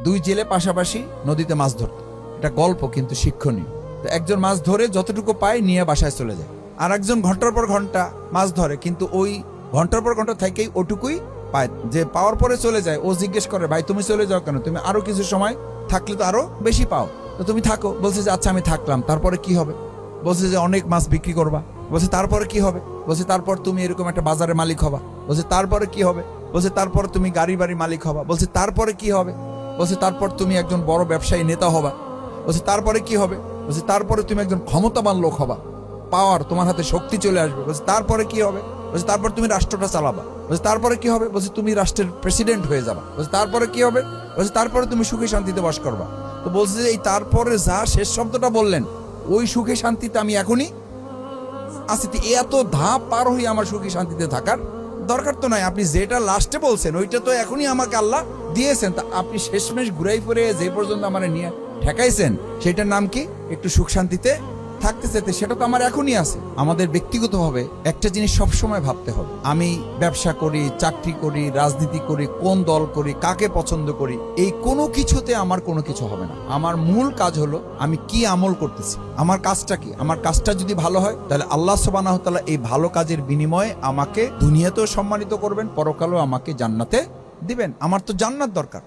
দুই জেলে পাশাপাশি নদীতে মাছ ধরত। এটা গল্প কিন্তু শিক্ষণীয়। তো একজন মাছ ধরে যতটুকু পায় নিয়ে বাসায় চলে যায়, আর একজন ঘন্টার পর ঘন্টা মাছ ধরে, কিন্তু ওই ঘন্টার পর ঘন্টা থেকেই ওটুকুই পায়। যে পাওয়ার পরে চলে যায়, ও জিজ্ঞেস করে, ভাই তুমি চলে যাও কেন, তুমি আরো কিছু সময় থাকলে তো আরো বেশি পাও, তো তুমি থাকো। বলছে যে আচ্ছা আমি থাকলাম, তারপরে কি হবে? বলছে যে অনেক মাছ বিক্রি করবা। বলছে তারপরে কি হবে? বলছে তারপর তুমি এরকম একটা বাজারের মালিক হবা। বলছে তারপরে কি হবে? বলছে তারপর তুমি গাড়ি বাড়ি মালিক হবা। বলছে তারপরে কি হবে? বলছে তারপর তুমি একজন বড় ব্যবসায়ী নেতা হবা। বলছে তারপরে কি হবে? বলছে তারপরে তুমি একজন ক্ষমতাবান লোক হবা, পাওয়ার তোমার হাতে শক্তি চলে আসবে। বলছে তারপরে কি হবে? বলছে তারপর তুমি রাষ্ট্রটা চালাবা। বলছে তারপরে কি হবে? বলছে তুমি রাষ্ট্রের প্রেসিডেন্ট হয়ে যাবা। বলছে তারপরে কি হবে? বলছে তারপরে তুমি সুখে শান্তিতে বাস করবা। তো বলছে যে এই তারপরে যা শেষ শব্দটা বললেন, ওই সুখে শান্তিতে আমি এখনই আছি। এত ধাপ পার হয়ে আমার সুখী শান্তিতে থাকার দরকার তো নাই। আপনি যেটা লাস্টে বলছেন ওইটা তো এখনই আমাকে আল্লাহ দিয়েছেন, তা আপনি শেষমেশ ঘুরাই ফিরে যে পর্যন্ত আমার নিয়ে ঠেকাইছেন, সেটার নাম কি? একটু সুখ শান্তিতে থাকতে চাইতে, সেটা তো আমার এখনই আছে। আমাদের ব্যক্তিগতভাবে একটা জিনিস সবসময় ভাবতে হবে, আমি ব্যবসা করি, চাকরি করি, রাজনীতি করি, কোন দল করি, কাকে পছন্দ করি, এই কোনো কিছুতে আমার কোনো কিছু হবে না। আমার মূল কাজ হলো আমি কি আমল করতেছি, আমার কাজটা কি। আমার কাজটা যদি ভালো হয়, তাহলে আল্লাহ সুবহানাহু ওয়া তাআলা এই ভালো কাজের বিনিময়ে আমাকে দুনিয়াতেও সম্মানিত করবেন, পরকালেও আমাকে জান্নাতে দিবেন। আমার তো জান্নাত দরকার।